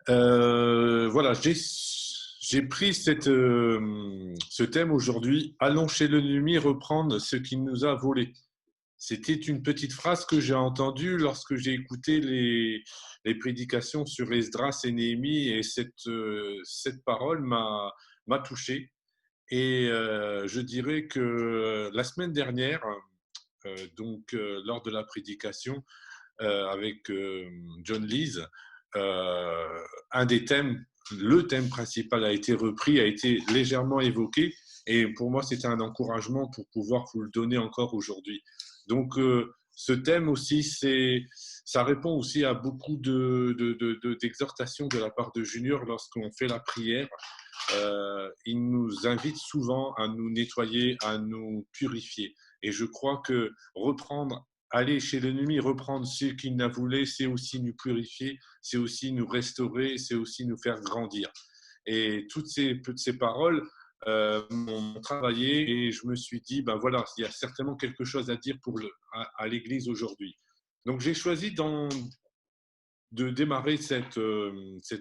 Voilà, j'ai pris ce thème aujourd'hui. Allons chez l'ennemi reprendre ce qu'il nous a volé. C'était une petite phrase que j'ai entendue lorsque j'ai écouté les prédications sur Esdras et Néhémie, et cette parole m'a touché. Et je dirais que la semaine dernière, lors de la prédication avec John Lees, un des thèmes, le thème principal a été repris, a été légèrement évoqué, et pour moi c'était un encouragement pour pouvoir vous le donner encore aujourd'hui. Donc ce thème aussi, ça répond aussi à beaucoup d'exhortations de la part de Junior lorsqu'on fait la prière. Il nous invite souvent à nous nettoyer, à nous purifier. Et je crois que aller chez l'ennemi, reprendre ce qu'il nous a voulu, c'est aussi nous purifier, c'est aussi nous restaurer, c'est aussi nous faire grandir. Et toutes ces paroles m'ont travaillé, et je me suis dit, ben voilà, il y a certainement quelque chose à dire à l'Église aujourd'hui. Donc j'ai choisi de démarrer cette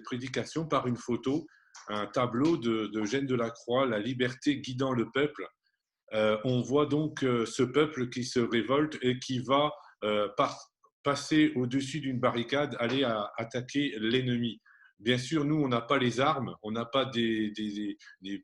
prédication par une photo, un tableau de Eugène Delacroix, La liberté guidant le peuple. On voit donc ce peuple qui se révolte et qui va passer au-dessus d'une barricade, aller attaquer l'ennemi. Bien sûr, nous, on n'a pas les armes, on n'a pas des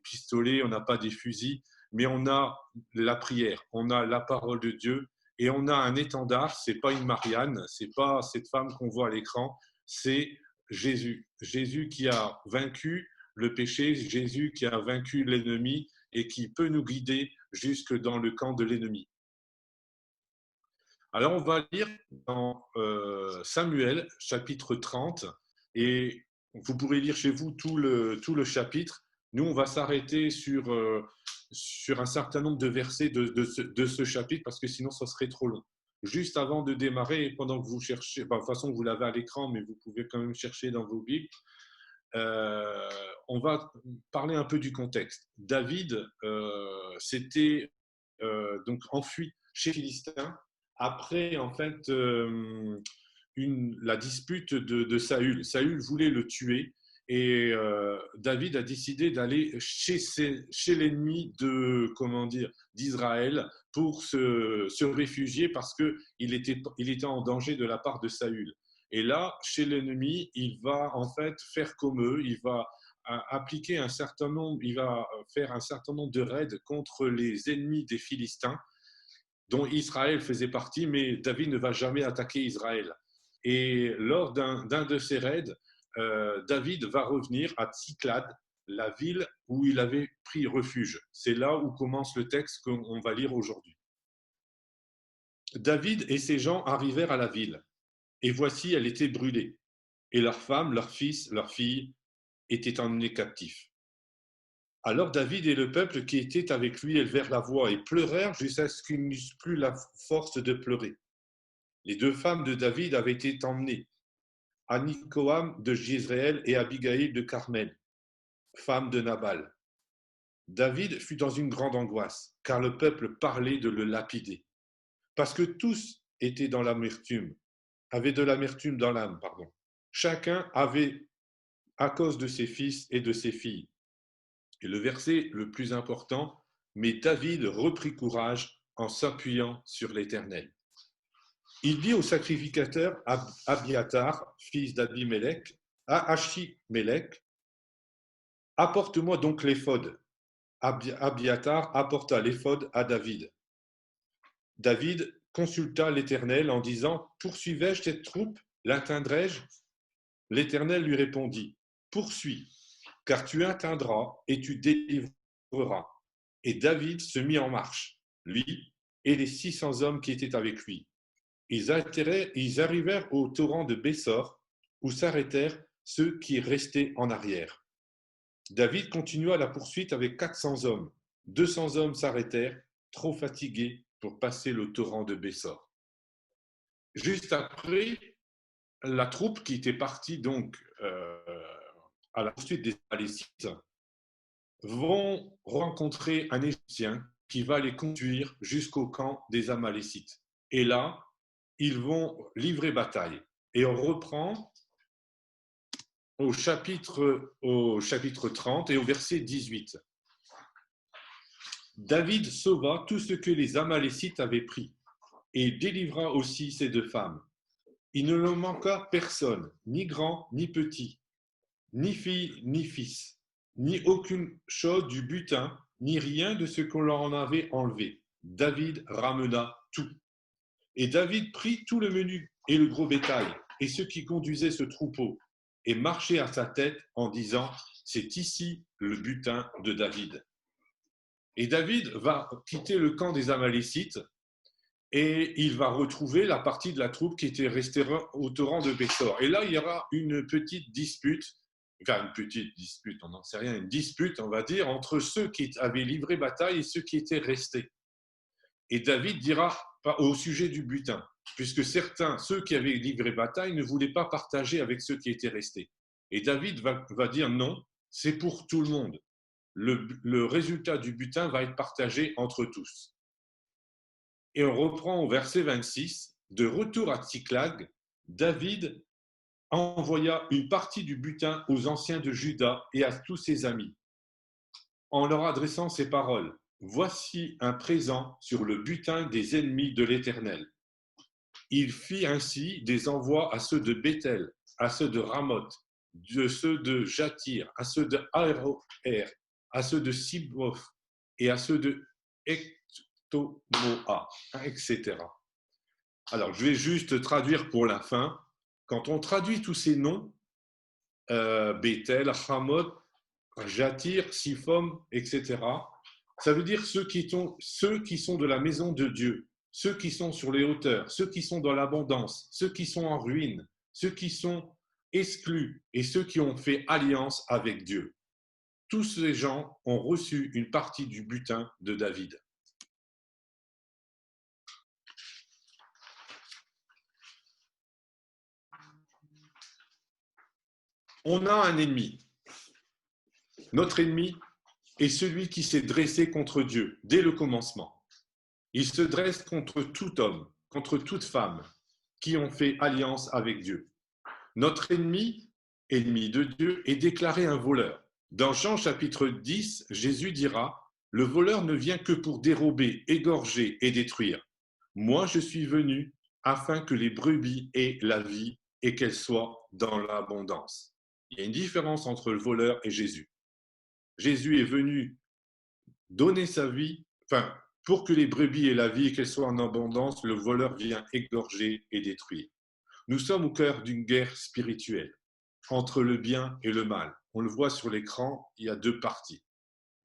pistolets, on n'a pas des fusils, mais on a la prière, on a la parole de Dieu, et on a un étendard. C'est pas une Marianne, c'est pas cette femme qu'on voit à l'écran, c'est Jésus. Jésus qui a vaincu le péché, Jésus qui a vaincu l'ennemi et qui peut nous guider jusque dans le camp de l'ennemi. Alors on va lire dans Samuel, chapitre 30, et vous pourrez lire chez vous tout le chapitre. Nous, on va s'arrêter sur un certain nombre de versets de ce chapitre, parce que sinon, ça serait trop long. Juste avant de démarrer, pendant que vous cherchez, de toute façon, vous l'avez à l'écran, mais vous pouvez quand même chercher dans vos Bibles, on va parler un peu du contexte. David s'était donc enfui chez les Philistins après en fait la dispute de Saül. Saül voulait le tuer, et David a décidé d'aller chez l'ennemi d'Israël pour se réfugier, parce qu'il était en danger de la part de Saül. Et là, chez l'ennemi, il va en fait faire comme eux, il va appliquer il va faire un certain nombre de raids contre les ennemis des Philistins, dont Israël faisait partie, mais David ne va jamais attaquer Israël. Et lors d'un de ces raids, David va revenir à Tsiklag, la ville où il avait pris refuge. C'est là où commence le texte qu'on va lire aujourd'hui. David et ses gens arrivèrent à la ville, et voici, elle était brûlée, et leurs femmes, leurs fils, leurs filles étaient emmenés captifs. Alors David et le peuple qui était avec lui élevèrent la voix et pleurèrent jusqu'à ce qu'ils n'eussent plus la force de pleurer. Les deux femmes de David avaient été emmenées, Anikoam de Jezréel et Abigaïl de Carmel, femme de Nabal. David fut dans une grande angoisse, car le peuple parlait de le lapider, parce que tous étaient dans l'amertume, avaient de l'amertume dans l'âme, pardon. Chacun avait à cause de ses fils et de ses filles. Et le verset le plus important, mais David reprit courage en s'appuyant sur l'Éternel. Il dit au sacrificateur Abiatar, fils d'Abimélec, à Achimélec, apporte-moi donc l'éphod. Abiatar apporta l'éphod à David. David consulta l'Éternel en disant, poursuivais-je cette troupe, l'atteindrai-je? L'Éternel lui répondit, poursuis, car tu atteindras et tu délivreras. Et David se mit en marche, lui et les 600 hommes qui étaient avec lui. Ils arrivèrent au torrent de Bessor, où s'arrêtèrent ceux qui restaient en arrière. David continua la poursuite avec 400 hommes. 200 hommes s'arrêtèrent, trop fatigués pour passer le torrent de Bessor. Juste après, la troupe qui était partie donc à la poursuite des Amalécites vont rencontrer un Égyptien qui va les conduire jusqu'au camp des Amalécites. Et là, ils vont livrer bataille. Et on reprend au chapitre 30 et au verset 18. David sauva tout ce que les Amalécites avaient pris et délivra aussi ces deux femmes. Il ne leur manqua personne, ni grand, ni petit, ni fille, ni fils, ni aucune chose du butin, ni rien de ce qu'on leur en avait enlevé. David ramena tout. Et David prit tout le menu et le gros bétail, et ceux qui conduisaient ce troupeau, et marchait à sa tête en disant, c'est ici le butin de David. Et David va quitter le camp des Amalécites, et il va retrouver la partie de la troupe qui était restée au torrent de Bessor. Et là, il y aura une petite dispute, on n'en sait rien, une dispute, on va dire, entre ceux qui avaient livré bataille et ceux qui étaient restés. Et David dira au sujet du butin, puisque certains, ceux qui avaient livré bataille, ne voulaient pas partager avec ceux qui étaient restés. Et David va dire non, c'est pour tout le monde. Le résultat du butin va être partagé entre tous. Et on reprend au verset 26, de retour à Tsiklag, David envoya une partie du butin aux anciens de Juda et à tous ses amis, en leur adressant ces paroles. Voici un présent sur le butin des ennemis de l'Éternel. Il fit ainsi des envois à ceux de Béthel, à ceux de Ramoth, à ceux de Jatir, à ceux de Aroer, à ceux de Siboth et à ceux de Ectomoa, etc. Alors, je vais juste traduire pour la fin. Quand on traduit tous ces noms, Béthel, Ramoth, Jatir, Siphom, etc., ça veut dire ceux qui sont de la maison de Dieu, ceux qui sont sur les hauteurs, ceux qui sont dans l'abondance, ceux qui sont en ruine, ceux qui sont exclus et ceux qui ont fait alliance avec Dieu. Tous ces gens ont reçu une partie du butin de David. On a un ennemi. Notre ennemi est celui qui s'est dressé contre Dieu dès le commencement. Il se dresse contre tout homme, contre toute femme qui ont fait alliance avec Dieu. Notre ennemi, ennemi de Dieu, est déclaré un voleur. Dans Jean chapitre 10, Jésus dira, « Le voleur ne vient que pour dérober, égorger et détruire. Moi, je suis venu afin que les brebis aient la vie et qu'elles soient dans l'abondance. » Il y a une différence entre le voleur et Jésus. Jésus est venu donner sa vie, pour que les brebis aient la vie et qu'elles soient en abondance, le voleur vient égorger et détruire. Nous sommes au cœur d'une guerre spirituelle entre le bien et le mal. On le voit sur l'écran, il y a deux parties.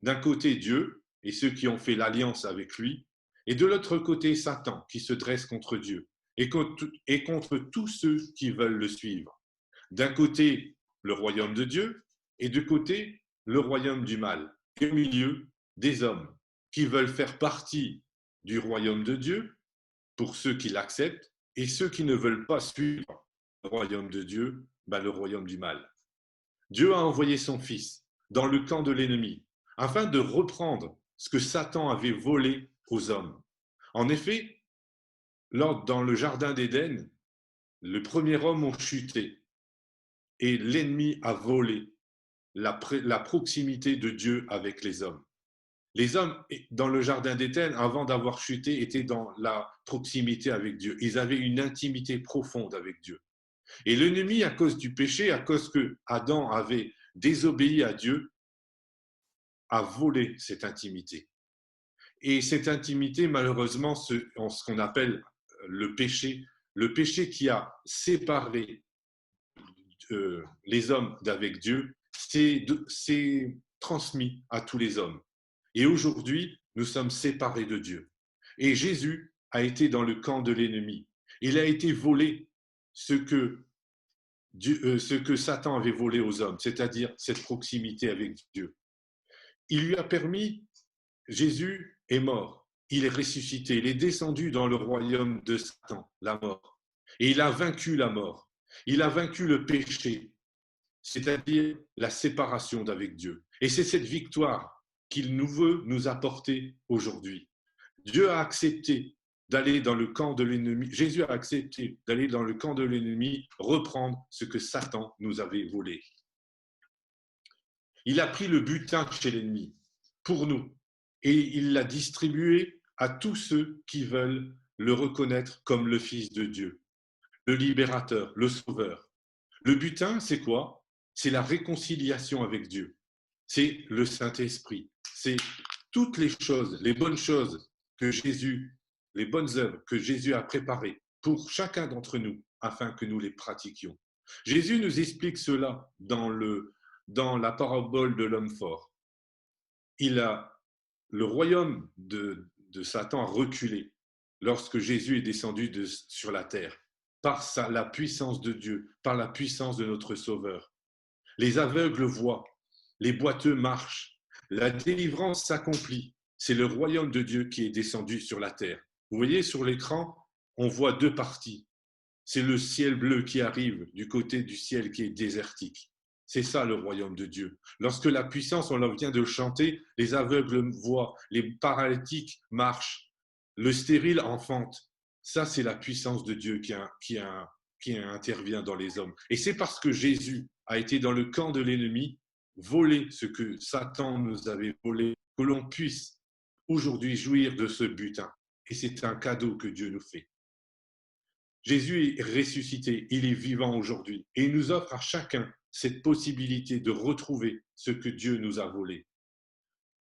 D'un côté, Dieu et ceux qui ont fait l'alliance avec lui, et de l'autre côté, Satan qui se dresse contre Dieu et contre tous ceux qui veulent le suivre. D'un côté, le royaume de Dieu, et de côté, le royaume du mal. Et au milieu, des hommes qui veulent faire partie du royaume de Dieu, pour ceux qui l'acceptent, et ceux qui ne veulent pas suivre le royaume de Dieu, le royaume du mal. Dieu a envoyé son Fils dans le camp de l'ennemi, afin de reprendre ce que Satan avait volé aux hommes. En effet, dans le jardin d'Éden, le premier homme a chuté, et l'ennemi a volé la proximité de Dieu avec les hommes. Les hommes, dans le jardin d'Éden, avant d'avoir chuté, étaient dans la proximité avec Dieu. Ils avaient une intimité profonde avec Dieu. Et l'ennemi, à cause du péché, à cause que Adam avait désobéi à Dieu, a volé cette intimité. Et cette intimité, malheureusement, en ce qu'on appelle le péché qui a séparé les hommes d'avec Dieu, c'est transmis à tous les hommes. Et aujourd'hui, nous sommes séparés de Dieu. Et Jésus a été dans le camp de l'ennemi. Il a été volé ce que Satan avait volé aux hommes, c'est-à-dire cette proximité avec Dieu. Il lui a permis, Jésus est mort, il est ressuscité, il est descendu dans le royaume de Satan, la mort. Et il a vaincu la mort, il a vaincu le péché, c'est-à-dire la séparation d'avec Dieu. Et c'est cette victoire qu'il nous veut nous apporter aujourd'hui. Dieu a accepté d'aller dans le camp de l'ennemi. Jésus a accepté d'aller dans le camp de l'ennemi, reprendre ce que Satan nous avait volé. Il a pris le butin chez l'ennemi pour nous et il l'a distribué à tous ceux qui veulent le reconnaître comme le Fils de Dieu, le libérateur, le sauveur. Le butin, c'est quoi? C'est la réconciliation avec Dieu. C'est le Saint-Esprit. C'est toutes les choses, les bonnes choses que Jésus, les bonnes œuvres que Jésus a préparées pour chacun d'entre nous afin que nous les pratiquions. Jésus nous explique cela dans la parabole de l'homme fort. Le royaume de Satan a reculé lorsque Jésus est descendu sur la terre par la puissance de Dieu, par la puissance de notre Sauveur. Les aveugles voient, les boiteux marchent, la délivrance s'accomplit. C'est le royaume de Dieu qui est descendu sur la terre. Vous voyez sur l'écran, on voit deux parties. C'est le ciel bleu qui arrive du côté du ciel qui est désertique. C'est ça le royaume de Dieu. Lorsque la puissance, on vient de le chanter, les aveugles voient, les paralytiques marchent, le stérile enfante. Ça, c'est la puissance de Dieu qui intervient dans les hommes. Et c'est parce que Jésus a été dans le camp de l'ennemi, volé ce que Satan nous avait volé, que l'on puisse aujourd'hui jouir de ce butin. Et c'est un cadeau que Dieu nous fait. Jésus est ressuscité, il est vivant aujourd'hui et il nous offre à chacun cette possibilité de retrouver ce que Dieu nous a volé.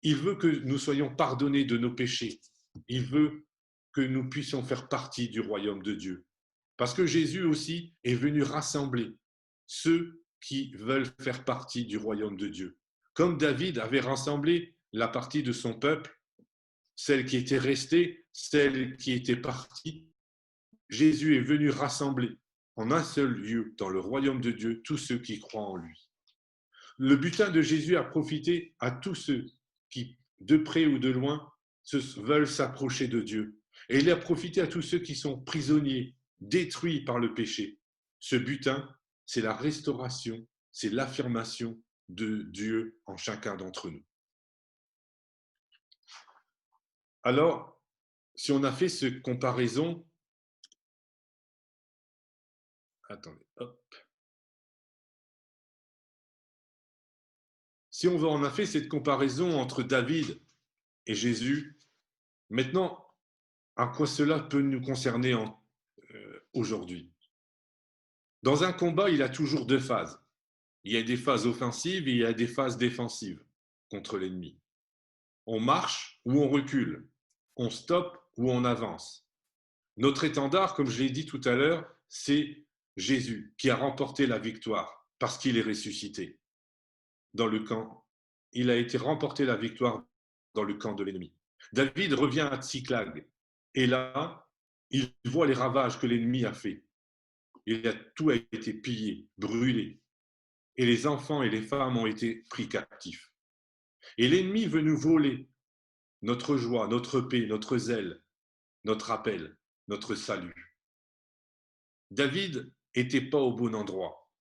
Il veut que nous soyons pardonnés de nos péchés. Il veut que nous puissions faire partie du royaume de Dieu. Parce que Jésus aussi est venu rassembler ceux qui veulent faire partie du royaume de Dieu. Comme David avait rassemblé la partie de son peuple, celle qui était restée, celle qui était partie, Jésus est venu rassembler en un seul lieu dans le royaume de Dieu tous ceux qui croient en lui. Le butin de Jésus a profité à tous ceux qui, de près ou de loin, veulent s'approcher de Dieu. Et il a profité à tous ceux qui sont prisonniers, détruits par le péché. Ce butin, c'est la restauration, c'est l'affirmation de Dieu en chacun d'entre nous. Alors, si on a fait cette comparaison, attendez, hop. Si on a fait cette comparaison entre David et Jésus, maintenant, à quoi cela peut nous concerner aujourd'hui? Dans un combat, il y a toujours deux phases. Il y a des phases offensives et il y a des phases défensives contre l'ennemi. On marche ou on recule, on stoppe ou on avance. Notre étendard, comme je l'ai dit tout à l'heure, c'est Jésus qui a remporté la victoire parce qu'il est ressuscité dans le camp. Il a été remporté la victoire dans le camp de l'ennemi. David revient à Tsiklag et là, il voit les ravages que l'ennemi a fait. Tout a été pillé, brûlé. Et les enfants et les femmes ont été pris captifs. Et l'ennemi veut nous voler notre joie, notre paix, notre zèle, notre appel, notre salut. David n'était pas au bon endroit.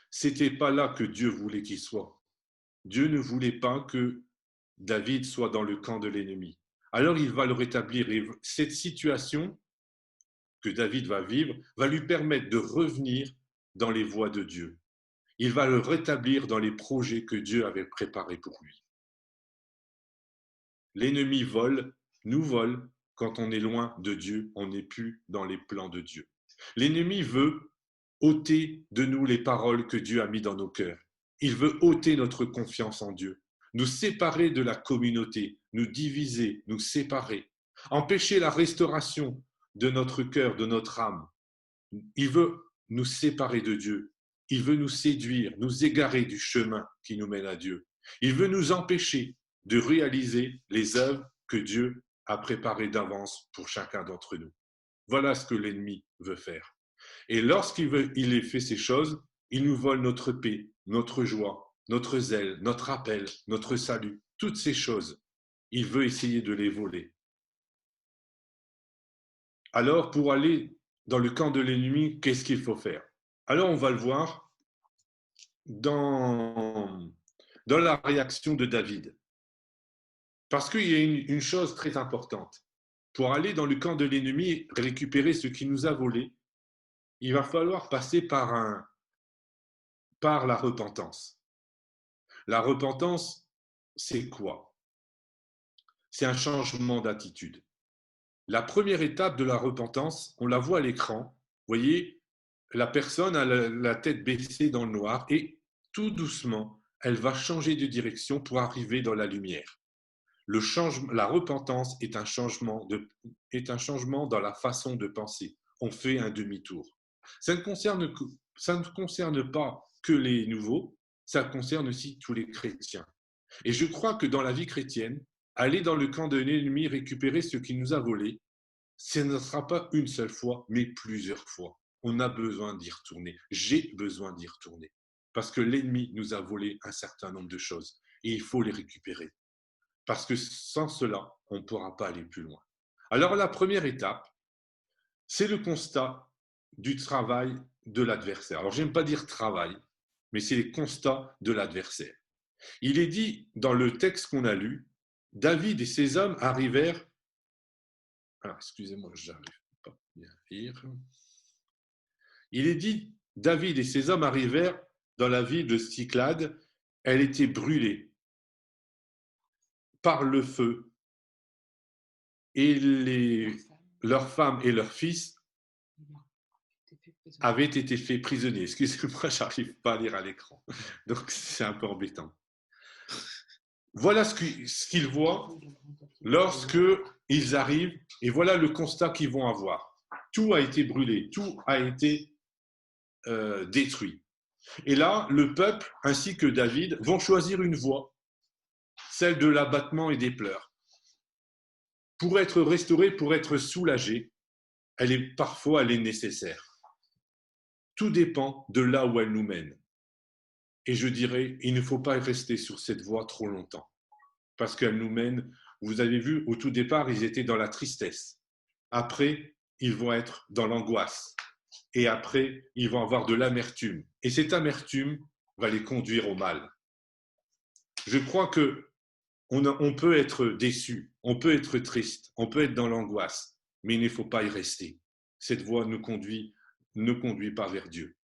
C'était pas là que Dieu voulait qu'il soit. Dieu ne voulait pas que David soit dans le camp de l'ennemi. Alors il va le rétablir. Et cette situation que David va vivre va lui permettre de revenir dans les voies de Dieu. Il va le rétablir dans les projets que Dieu avait préparés pour lui. L'ennemi vole, nous vole. Quand on est loin de Dieu, on n'est plus dans les plans de Dieu. L'ennemi veut ôter de nous les paroles que Dieu a mis dans nos cœurs. Il veut ôter notre confiance en Dieu, nous séparer de la communauté, nous diviser, nous séparer, empêcher la restauration de notre cœur, de notre âme. Il veut nous séparer de Dieu. Il veut nous séduire, nous égarer du chemin qui nous mène à Dieu. Il veut nous empêcher de réaliser les œuvres que Dieu a préparées d'avance pour chacun d'entre nous. Voilà ce que l'ennemi veut faire. Et lorsqu'il ait fait ces choses, il nous vole notre paix, notre joie, notre zèle, notre appel, notre salut, toutes ces choses. Il veut essayer de les voler. Alors, pour aller dans le camp de l'ennemi, qu'est-ce qu'il faut faire? Alors, on va le voir dans la réaction de David. Parce qu'il y a une chose très importante. Pour aller dans le camp de l'ennemi, récupérer ce qui nous a volé, il va falloir passer par la repentance. La repentance, c'est quoi? C'est un changement d'attitude. La première étape de la repentance, on la voit à l'écran. Vous voyez, la personne a la tête baissée dans le noir et tout doucement, elle va changer de direction pour arriver dans la lumière. La repentance est un changement dans la façon de penser. On fait un demi-tour. Ça ne concerne pas que les nouveaux, ça concerne aussi tous les chrétiens. Et je crois que dans la vie chrétienne, aller dans le camp de l'ennemi, récupérer ce qui nous a volé, ce ne sera pas une seule fois, mais plusieurs fois. On a besoin d'y retourner. J'ai besoin d'y retourner. Parce que l'ennemi nous a volé un certain nombre de choses. Et il faut les récupérer. Parce que sans cela, on ne pourra pas aller plus loin. Alors la première étape, c'est le constat du travail de l'adversaire. Alors j'aime pas dire travail, mais c'est le constat de l'adversaire. Il est dit dans le texte qu'on a lu, David et ses hommes arrivèrent. Alors excusez-moi, je n'arrive pas bien à lire. Il est dit, David et ses hommes arrivèrent dans la ville de Cyclade. Elle était brûlée par le feu et leurs femmes et leurs fils avaient été faits prisonniers. Excusez-moi, je n'arrive pas à lire à l'écran. Donc, c'est un peu embêtant. Voilà ce qu'ils voient lorsque ils arrivent et voilà le constat qu'ils vont avoir. Tout a été brûlé, tout a été détruit. Et là, le peuple ainsi que David vont choisir une voie, celle de l'abattement et des pleurs. Pour être restauré, pour être soulagé, parfois elle est nécessaire. Tout dépend de là où elle nous mène. Et je dirais, il ne faut pas rester sur cette voie trop longtemps, parce qu'elle nous mène, vous avez vu, au tout départ, ils étaient dans la tristesse. Après, ils vont être dans l'angoisse. Et après, ils vont avoir de l'amertume. Et cette amertume va les conduire au mal. Je crois que on peut être déçu, on peut être triste, on peut être dans l'angoisse, mais il ne faut pas y rester. Cette voie ne conduit pas vers Dieu.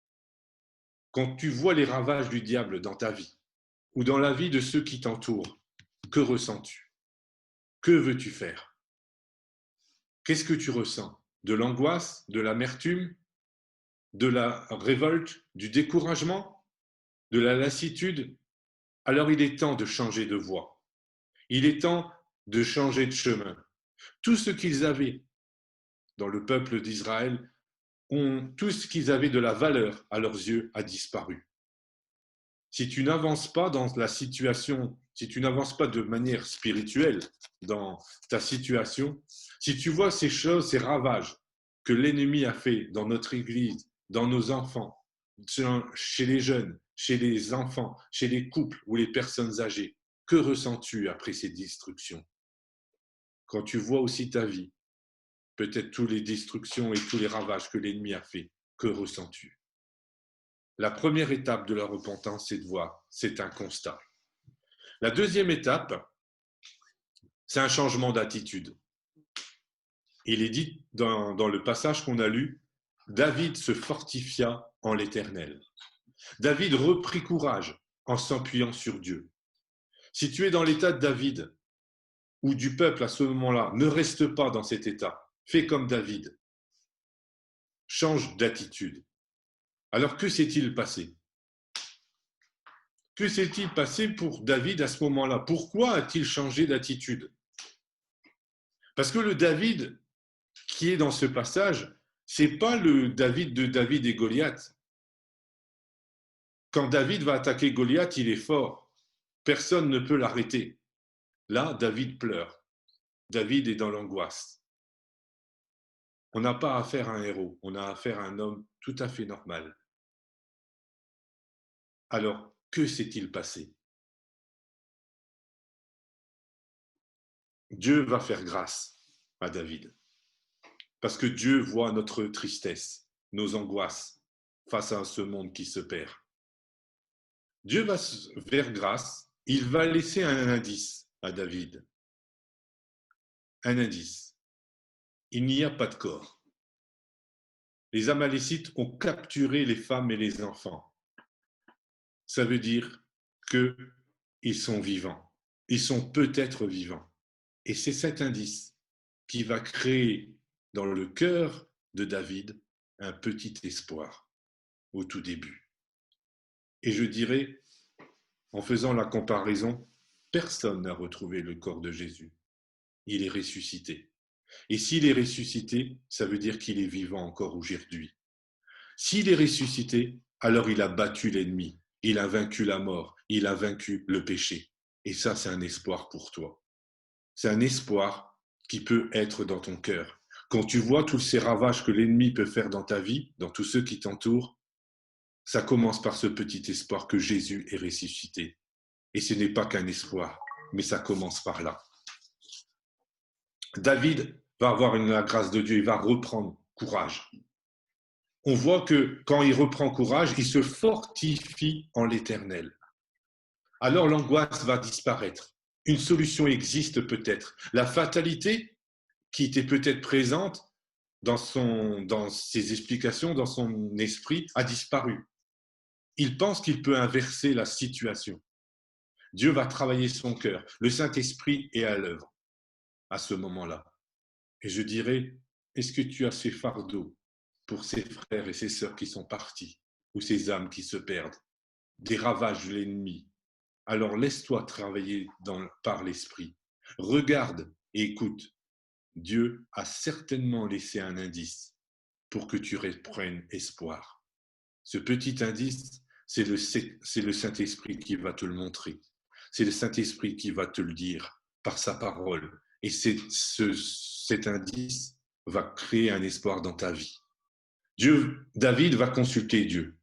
Quand tu vois les ravages du diable dans ta vie ou dans la vie de ceux qui t'entourent, que ressens-tu? Que veux-tu faire? Qu'est-ce que tu ressens? De l'angoisse, de l'amertume, de la révolte, du découragement, de la lassitude? Alors il est temps de changer de voie. Il est temps de changer de chemin. Tout ce qu'ils avaient dans le peuple d'Israël, tout ce qu'ils avaient de la valeur à leurs yeux a disparu. Si tu n'avances pas dans la situation, si tu n'avances pas de manière spirituelle dans ta situation, si tu vois ces choses, ces ravages que l'ennemi a fait dans notre Église, dans nos enfants, chez les jeunes, chez les enfants, chez les couples ou les personnes âgées, que ressens-tu après ces destructions? Quand tu vois aussi ta vie, peut-être toutes les destructions et tous les ravages que l'ennemi a fait, que ressens-tu? La première étape de la repentance, c'est de voir, c'est un constat. La deuxième étape, c'est un changement d'attitude. Il est dit dans le passage qu'on a lu, David se fortifia en l'Éternel. David reprit courage en s'appuyant sur Dieu. Si tu es dans l'état de David ou du peuple à ce moment-là, ne reste pas dans cet état. Fais comme David. Change d'attitude. Alors que s'est-il passé? Que s'est-il passé pour David à ce moment-là? Pourquoi a-t-il changé d'attitude? Parce que le David qui est dans ce passage, c'est pas le David de David et Goliath. Quand David va attaquer Goliath, il est fort. Personne ne peut l'arrêter. Là, David pleure. David est dans l'angoisse. On n'a pas affaire à un héros, on a affaire à un homme tout à fait normal. Alors, que s'est-il passé? Dieu va faire grâce à David. Parce que Dieu voit notre tristesse, nos angoisses face à ce monde qui se perd. Dieu va faire grâce, il va laisser un indice à David. Un indice. Il n'y a pas de corps. Les Amalécites ont capturé les femmes et les enfants. Ça veut dire que ils sont vivants. Ils sont peut-être vivants. Et c'est cet indice qui va créer dans le cœur de David un petit espoir au tout début. Et je dirais, en faisant la comparaison, personne n'a retrouvé le corps de Jésus. Il est ressuscité. Et s'il est ressuscité, ça veut dire qu'il est vivant encore aujourd'hui. S'il est ressuscité, alors il a battu l'ennemi, il a vaincu la mort, il a vaincu le péché. Et ça, c'est un espoir pour toi. C'est un espoir qui peut être dans ton cœur. Quand tu vois tous ces ravages que l'ennemi peut faire dans ta vie, dans tous ceux qui t'entourent, ça commence par ce petit espoir que Jésus est ressuscité. Et ce n'est pas qu'un espoir, mais ça commence par là. David va avoir la grâce de Dieu, il va reprendre courage. On voit que quand il reprend courage, il se fortifie en l'Éternel. Alors l'angoisse va disparaître. Une solution existe peut-être. La fatalité qui était peut-être présente dans ses explications, dans son esprit, a disparu. Il pense qu'il peut inverser la situation. Dieu va travailler son cœur. Le Saint-Esprit est à l'œuvre à ce moment-là. Et je dirais, est-ce que tu as ces fardeaux pour ces frères et ces sœurs qui sont partis, ou ces âmes qui se perdent, des ravages de l'ennemi? Alors laisse-toi travailler par l'Esprit. Regarde et écoute. Dieu a certainement laissé un indice pour que tu reprennes espoir. Ce petit indice, c'est le Saint-Esprit qui va te le montrer. C'est le Saint-Esprit qui va te le dire par sa parole. Et cet indice va créer un espoir dans ta vie. David va consulter Dieu.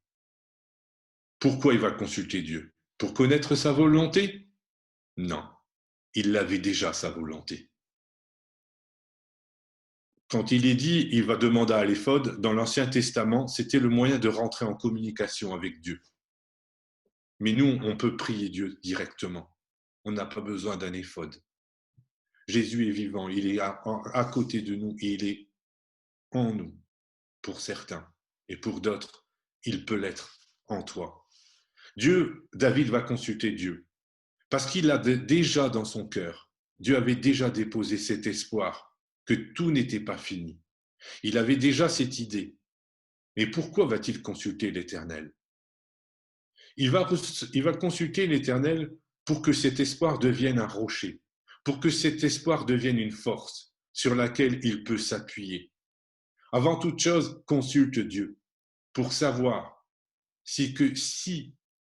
Pourquoi il va consulter Dieu? Pour connaître sa volonté? Non, il l'avait déjà, sa volonté. Quand il est dit, il va demander à l'éphod, dans l'Ancien Testament, c'était le moyen de rentrer en communication avec Dieu. Mais nous, on peut prier Dieu directement. On n'a pas besoin d'un éphod. Jésus est vivant, il est à côté de nous et il est en nous, pour certains. Et pour d'autres, il peut l'être en toi. David va consulter Dieu, parce qu'il a déjà dans son cœur, Dieu avait déjà déposé cet espoir que tout n'était pas fini. Il avait déjà cette idée. Mais pourquoi va-t-il consulter l'Éternel? Il va consulter l'Éternel pour que cet espoir devienne un rocher, pour que cet espoir devienne une force sur laquelle il peut s'appuyer. Avant toute chose, consulte Dieu pour savoir si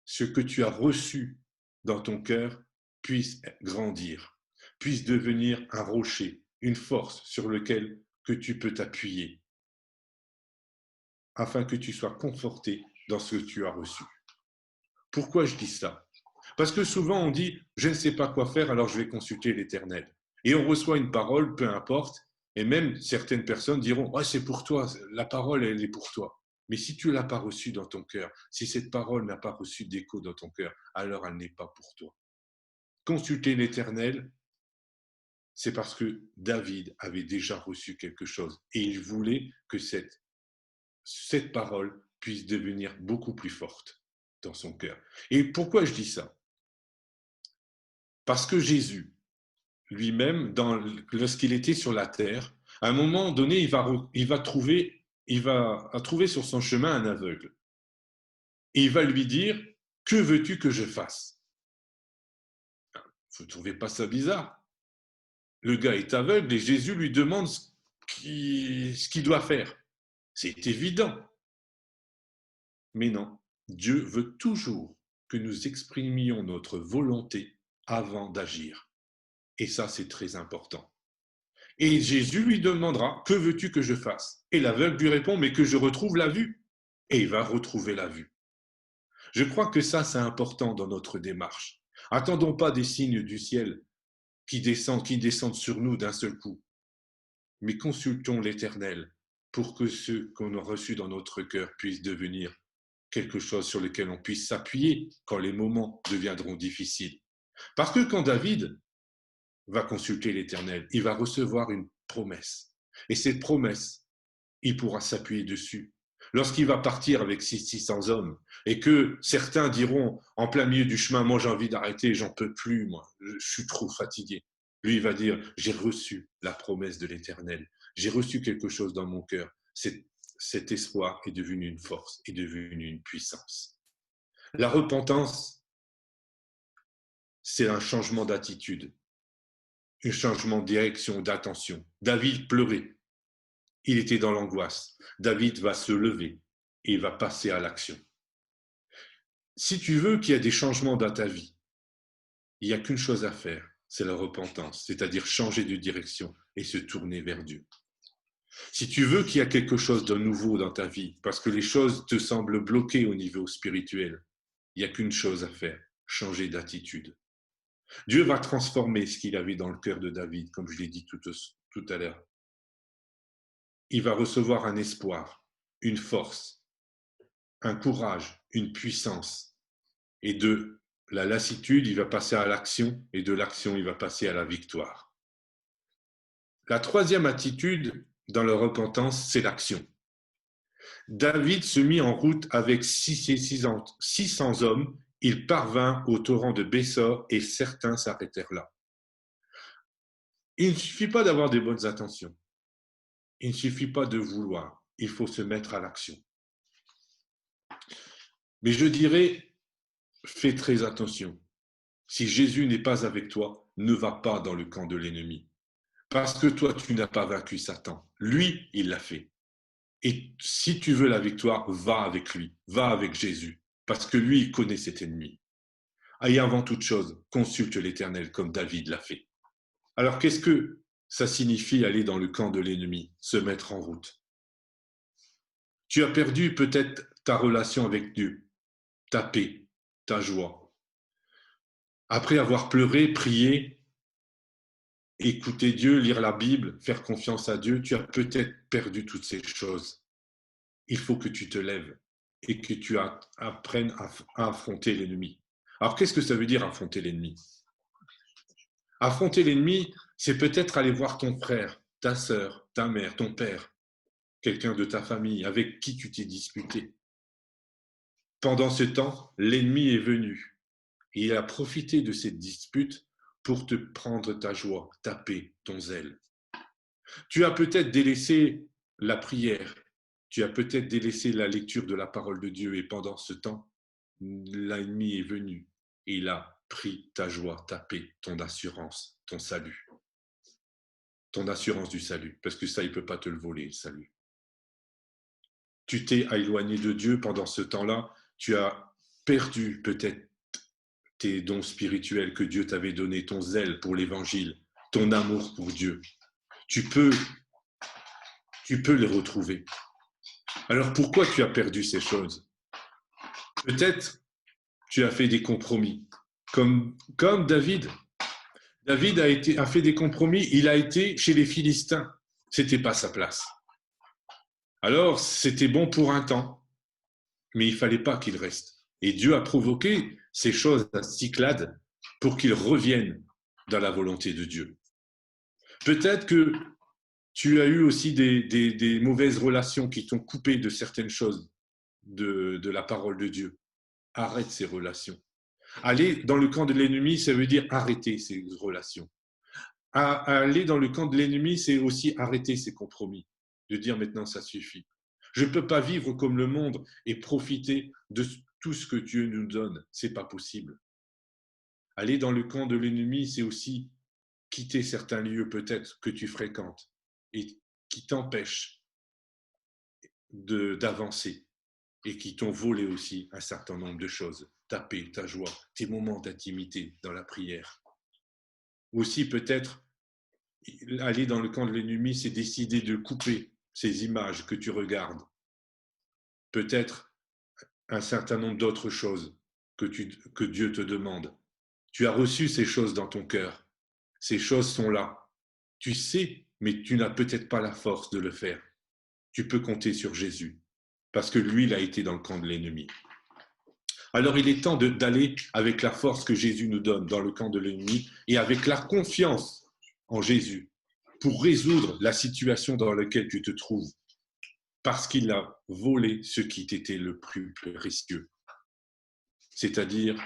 ce que tu as reçu dans ton cœur puisse grandir, puisse devenir un rocher, une force sur laquelle que tu peux t'appuyer, afin que tu sois conforté dans ce que tu as reçu. Pourquoi je dis ça? Parce que souvent on dit, je ne sais pas quoi faire, alors je vais consulter l'Éternel. Et on reçoit une parole, peu importe, et même certaines personnes diront, oh, c'est pour toi, la parole, elle est pour toi. Mais si tu ne l'as pas reçue dans ton cœur, si cette parole n'a pas reçu d'écho dans ton cœur, alors elle n'est pas pour toi. Consulter l'Éternel, c'est parce que David avait déjà reçu quelque chose et il voulait que cette parole puisse devenir beaucoup plus forte dans son cœur. Et pourquoi je dis ça? Parce que Jésus, lui-même, lorsqu'il était sur la terre, à un moment donné, il va trouver sur son chemin un aveugle. Et il va lui dire, que veux-tu que je fasse? Vous ne trouvez pas ça bizarre? Le gars est aveugle et Jésus lui demande ce qu'il doit faire. C'est évident. Mais non, Dieu veut toujours que nous exprimions notre volonté avant d'agir. Et ça, c'est très important. Et Jésus lui demandera, que veux-tu que je fasse? Et l'aveugle lui répond, mais que je retrouve la vue. Et il va retrouver la vue. Je crois que ça, c'est important dans notre démarche. Attendons pas des signes du ciel qui descendent sur nous d'un seul coup, mais consultons l'Éternel pour que ce qu'on a reçu dans notre cœur puisse devenir quelque chose sur lequel on puisse s'appuyer quand les moments deviendront difficiles. Parce que quand David va consulter l'Éternel, il va recevoir une promesse. Et cette promesse, il pourra s'appuyer dessus Lorsqu'il va partir avec 600 hommes et que certains diront en plein milieu du chemin, moi j'ai envie d'arrêter, j'en peux plus, moi, je suis trop fatigué. Lui, il va dire, j'ai reçu la promesse de l'Éternel, j'ai reçu quelque chose dans mon cœur. Cet espoir est devenu une force, est devenu une puissance. La repentance, c'est un changement d'attitude, un changement de direction, d'attention. David pleurait. Il était dans l'angoisse. David va se lever et il va passer à l'action. Si tu veux qu'il y ait des changements dans ta vie, il n'y a qu'une chose à faire, c'est la repentance, c'est-à-dire changer de direction et se tourner vers Dieu. Si tu veux qu'il y ait quelque chose de nouveau dans ta vie, parce que les choses te semblent bloquées au niveau spirituel, il n'y a qu'une chose à faire, changer d'attitude. Dieu va transformer ce qu'il avait dans le cœur de David, comme je l'ai dit tout à l'heure. Il va recevoir un espoir, une force, un courage, une puissance. Et de la lassitude, il va passer à l'action, et de l'action, il va passer à la victoire. La troisième attitude dans la repentance, c'est l'action. David se mit en route avec 600 hommes. Il parvint au torrent de Bessor et certains s'arrêtèrent là. Il ne suffit pas d'avoir des bonnes intentions. Il ne suffit pas de vouloir, il faut se mettre à l'action. Mais je dirais, fais très attention. Si Jésus n'est pas avec toi, ne va pas dans le camp de l'ennemi. Parce que toi, tu n'as pas vaincu Satan. Lui, il l'a fait. Et si tu veux la victoire, va avec lui, va avec Jésus. Parce que lui, il connaît cet ennemi. Et avant toute chose, consulte l'Éternel comme David l'a fait. Alors, qu'est-ce que ça signifie aller dans le camp de l'ennemi, se mettre en route? Tu as perdu peut-être ta relation avec Dieu, ta paix, ta joie. Après avoir pleuré, prié, écouter Dieu, lire la Bible, faire confiance à Dieu, tu as peut-être perdu toutes ces choses. Il faut que tu te lèves et que tu apprennes à affronter l'ennemi. Alors, qu'est-ce que ça veut dire affronter l'ennemi? Affronter l'ennemi, c'est peut-être aller voir ton frère, ta sœur, ta mère, ton père, quelqu'un de ta famille avec qui tu t'es disputé. Pendant ce temps, l'ennemi est venu et il a profité de cette dispute pour te prendre ta joie, ta paix, ton zèle. Tu as peut-être délaissé la prière, tu as peut-être délaissé la lecture de la parole de Dieu et pendant ce temps, l'ennemi est venu et il a pris ta joie, ta paix, ton assurance, ton salut. Ton assurance du salut, parce que ça, il ne peut pas te le voler, le salut. Tu t'es éloigné de Dieu pendant ce temps-là, tu as perdu peut-être tes dons spirituels que Dieu t'avait donnés, ton zèle pour l'évangile, ton amour pour Dieu. Tu peux les retrouver. Alors pourquoi tu as perdu ces choses? Peut-être tu as fait des compromis, comme David. David a fait des compromis, il a été chez les Philistins. Ce n'était pas sa place. Alors, c'était bon pour un temps, mais il ne fallait pas qu'il reste. Et Dieu a provoqué ces choses à Cyclade pour qu'il revienne dans la volonté de Dieu. Peut-être que tu as eu aussi des mauvaises relations qui t'ont coupé de certaines choses de la parole de Dieu. Arrête ces relations. Aller dans le camp de l'ennemi, ça veut dire arrêter ces relations. Aller dans le camp de l'ennemi, c'est aussi arrêter ces compromis, de dire maintenant ça suffit. Je ne peux pas vivre comme le monde et profiter de tout ce que Dieu nous donne. Ce n'est pas possible. Aller dans le camp de l'ennemi, c'est aussi quitter certains lieux peut-être que tu fréquentes et qui t'empêchent d'avancer et qui t'ont volé aussi un certain nombre de choses. Ta paix, ta joie, tes moments d'intimité dans la prière. Aussi peut-être aller dans le camp de l'ennemi, c'est décider de couper ces images que tu regardes. Peut-être un certain nombre d'autres choses que Dieu te demande. Tu as reçu ces choses dans ton cœur. Ces choses sont là. Tu sais, mais tu n'as peut-être pas la force de le faire. Tu peux compter sur Jésus, parce que lui, il a été dans le camp de l'ennemi. Alors il est temps d'aller avec la force que Jésus nous donne dans le camp de l'ennemi et avec la confiance en Jésus pour résoudre la situation dans laquelle tu te trouves. parce qu'il a volé ce qui t'était le plus précieux, c'est-à-dire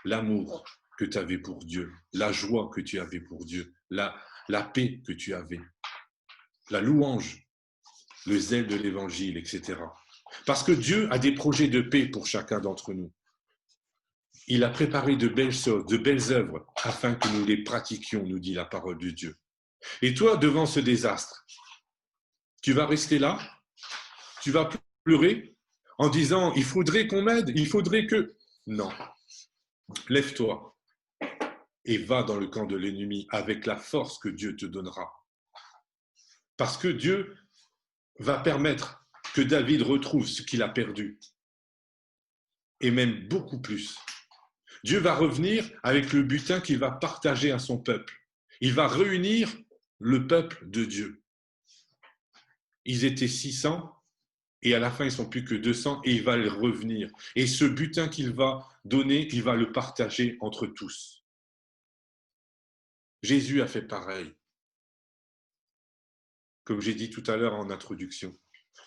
l'amour que tu avais pour Dieu, la joie que tu avais pour Dieu, la paix que tu avais, la louange, le zèle de l'évangile, etc. Parce que Dieu a des projets de paix pour chacun d'entre nous. Il a préparé de belles choses, de belles œuvres, afin que nous les pratiquions, nous dit la parole de Dieu. Et toi, devant ce désastre, tu vas rester là, tu vas pleurer en disant « il faudrait qu'on m'aide, il faudrait que… » Non, lève-toi et va dans le camp de l'ennemi avec la force que Dieu te donnera. Parce que Dieu va permettre que David retrouve ce qu'il a perdu, et même beaucoup plus. Dieu va revenir avec le butin qu'il va partager à son peuple. Il va réunir le peuple de Dieu. Ils étaient 600 et à la fin, ils ne sont plus que 200 et il va les revenir. Et ce butin qu'il va donner, il va le partager entre tous. Jésus a fait pareil. Comme j'ai dit tout à l'heure en introduction,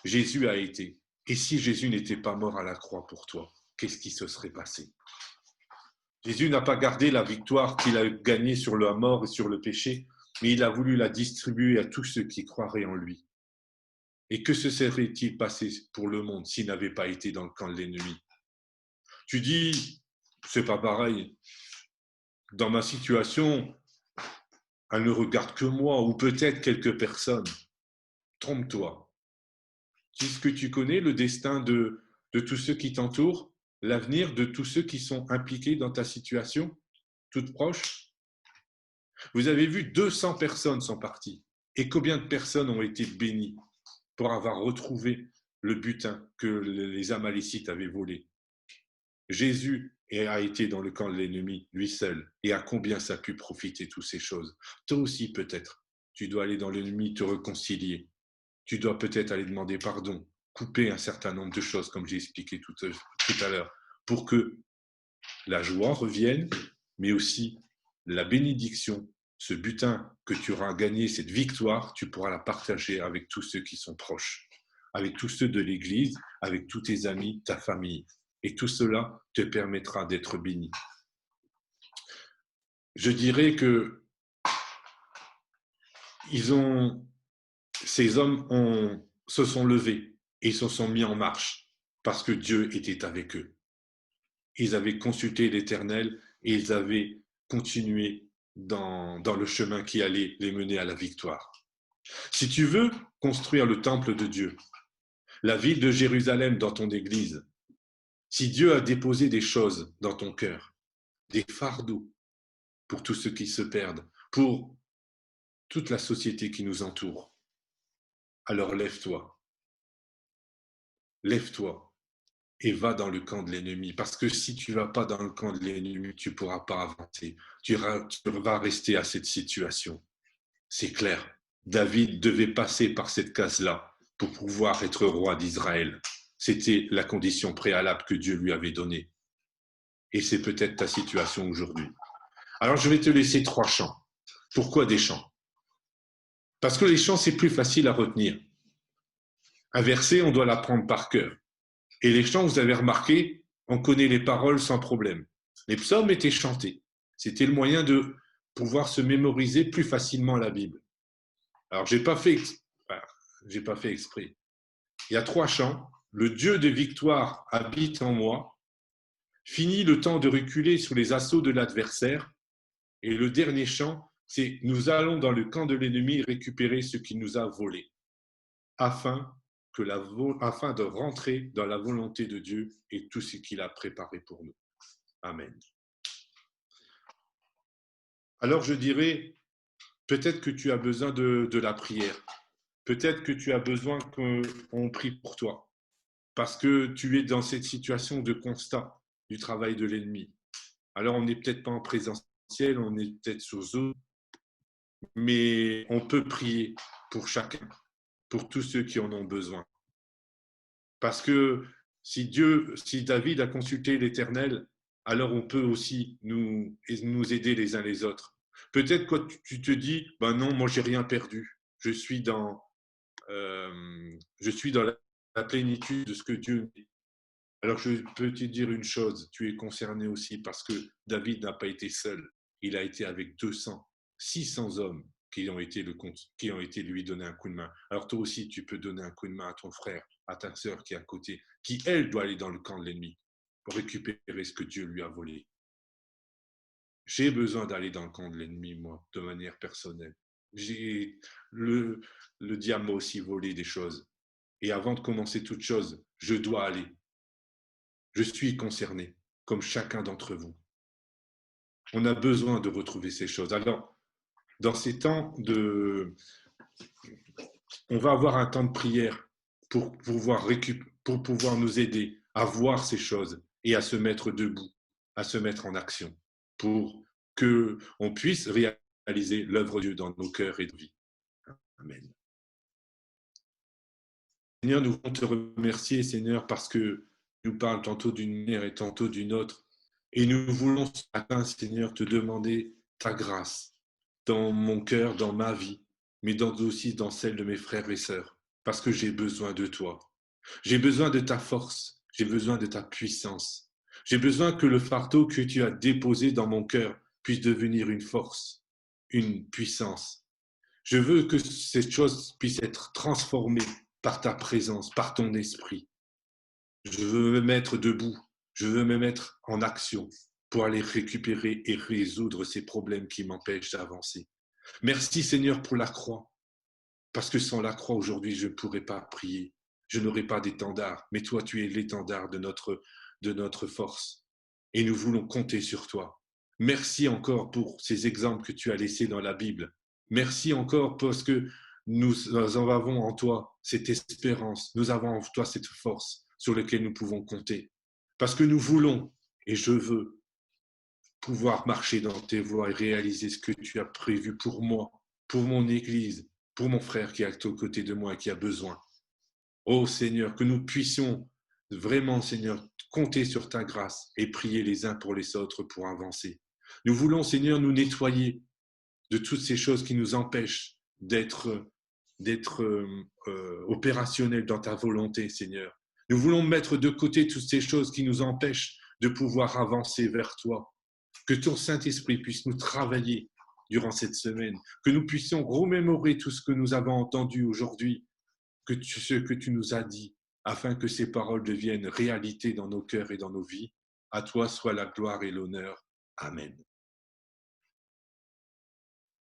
Jésus a été. Et si Jésus n'était pas mort à la croix pour toi, qu'est-ce qui se serait passé? Jésus n'a pas gardé la victoire qu'il a gagnée sur la mort et sur le péché, mais il a voulu la distribuer à tous ceux qui croiraient en lui. Et que se serait-il passé pour le monde s'il n'avait pas été dans le camp de l'ennemi? Tu dis, c'est pas pareil. Dans ma situation, elle ne regarde que moi, ou peut-être quelques personnes. Trompe-toi. Est-ce que tu connais le destin de tous ceux qui t'entourent, l'avenir de tous ceux qui sont impliqués dans ta situation, toute proche? Vous avez vu, 200 personnes sont parties. Et combien de personnes ont été bénies pour avoir retrouvé le butin que les Amalécites avaient volé? Jésus a été dans le camp de l'ennemi, lui seul. Et à combien ça a pu profiter toutes ces choses? Toi aussi, peut-être, tu dois aller dans l'ennemi te réconcilier. Tu dois peut-être aller demander pardon, couper un certain nombre de choses, comme j'ai expliqué tout à l'heure, pour que la joie revienne, mais aussi la bénédiction, ce butin que tu auras gagné, cette victoire, tu pourras la partager avec tous ceux qui sont proches, avec tous ceux de l'Église, avec tous tes amis, ta famille. Et tout cela te permettra d'être béni. Je dirais que ces hommes se sont levés et se sont mis en marche parce que Dieu était avec eux. Ils avaient consulté l'Éternel et ils avaient continué dans le chemin qui allait les mener à la victoire. Si tu veux construire le temple de Dieu, la ville de Jérusalem dans ton église, si Dieu a déposé des choses dans ton cœur, des fardeaux pour tous ceux qui se perdent, pour toute la société qui nous entoure, alors lève-toi. Lève-toi et va dans le camp de l'ennemi. Parce que si tu ne vas pas dans le camp de l'ennemi, tu ne pourras pas avancer. Tu vas rester à cette situation. C'est clair. David devait passer par cette case-là pour pouvoir être roi d'Israël. C'était la condition préalable que Dieu lui avait donnée. Et c'est peut-être ta situation aujourd'hui. Alors, je vais te laisser 3 chants. Pourquoi des chants? Parce que les chants, c'est plus facile à retenir. Un verset, on doit l'apprendre par cœur. Et les chants, vous avez remarqué, on connaît les paroles sans problème. Les psaumes étaient chantés. C'était le moyen de pouvoir se mémoriser plus facilement la Bible. Alors, j'ai pas fait exprès. Il y a 3 chants. Le Dieu de victoire habite en moi. Fini le temps de reculer sous les assauts de l'adversaire. Et le dernier chant, c'est nous allons dans le camp de l'ennemi récupérer ce qu'il nous a volé, afin de rentrer dans la volonté de Dieu et tout ce qu'il a préparé pour nous. Amen. Alors je dirais, peut-être que tu as besoin de la prière. Peut-être que tu as besoin qu'on prie pour toi. Parce que tu es dans cette situation de constat du travail de l'ennemi. Alors on n'est peut-être pas en présentiel, on est peut-être sur Zoom, mais on peut prier pour chacun, pour tous ceux qui en ont besoin. Parce que si David a consulté l'Éternel, alors on peut aussi nous aider les uns les autres. Peut-être que tu te dis, ben non, moi j'ai rien perdu. Je suis dans la la plénitude de ce que Dieu est. Alors je peux te dire une chose, tu es concerné aussi parce que David n'a pas été seul. Il a été avec 200, 600 hommes qui ont été lui donner un coup de main. Alors toi aussi, tu peux donner un coup de main à ton frère, à ta sœur qui est à côté, qui elle doit aller dans le camp de l'ennemi pour récupérer ce que Dieu lui a volé. J'ai besoin d'aller dans le camp de l'ennemi, moi, de manière personnelle. J'ai le, le diable m'a aussi volé des choses. Et avant de commencer toute chose, je dois aller. Je suis concerné, comme chacun d'entre vous. On a besoin de retrouver ces choses. Alors, dans ces temps on va avoir un temps de prière pour pouvoir nous aider à voir ces choses et à se mettre debout, à se mettre en action, pour que on puisse réaliser l'œuvre de Dieu dans nos cœurs et nos vies. Amen. Seigneur, nous voulons te remercier, Seigneur, parce que tu nous parles tantôt d'une manière et tantôt d'une autre. Et nous voulons ce matin, Seigneur, te demander ta grâce dans mon cœur, dans ma vie, mais aussi dans celle de mes frères et sœurs, parce que j'ai besoin de toi. J'ai besoin de ta force, j'ai besoin de ta puissance. J'ai besoin que le fardeau que tu as déposé dans mon cœur puisse devenir une force, une puissance. Je veux que cette chose puisse être transformée par ta présence, par ton esprit. Je veux me mettre debout, je veux me mettre en action pour aller récupérer et résoudre ces problèmes qui m'empêchent d'avancer. Merci Seigneur pour la croix, parce que sans la croix aujourd'hui, je ne pourrais pas prier. Je n'aurais pas d'étendard, mais toi, tu es l'étendard de notre force. Et nous voulons compter sur toi. Merci encore pour ces exemples que tu as laissés dans la Bible. Merci encore parce que nous avons en toi cette espérance, nous avons en toi cette force sur laquelle nous pouvons compter. Parce que nous voulons, et je veux, pouvoir marcher dans tes voies et réaliser ce que tu as prévu pour moi, pour mon Église, pour mon frère qui est aux côtés de moi et qui a besoin. Oh Seigneur, que nous puissions vraiment, Seigneur, compter sur ta grâce et prier les uns pour les autres pour avancer. Nous voulons, Seigneur, nous nettoyer de toutes ces choses qui nous empêchent d'être opérationnels dans ta volonté, Seigneur. Nous voulons mettre de côté toutes ces choses qui nous empêchent de pouvoir avancer vers toi. Que ton Saint-Esprit puisse nous travailler durant cette semaine, que nous puissions remémorer tout ce que nous avons entendu aujourd'hui, ce que tu nous as dit, afin que ces paroles deviennent réalité dans nos cœurs et dans nos vies. À toi soit la gloire et l'honneur. Amen.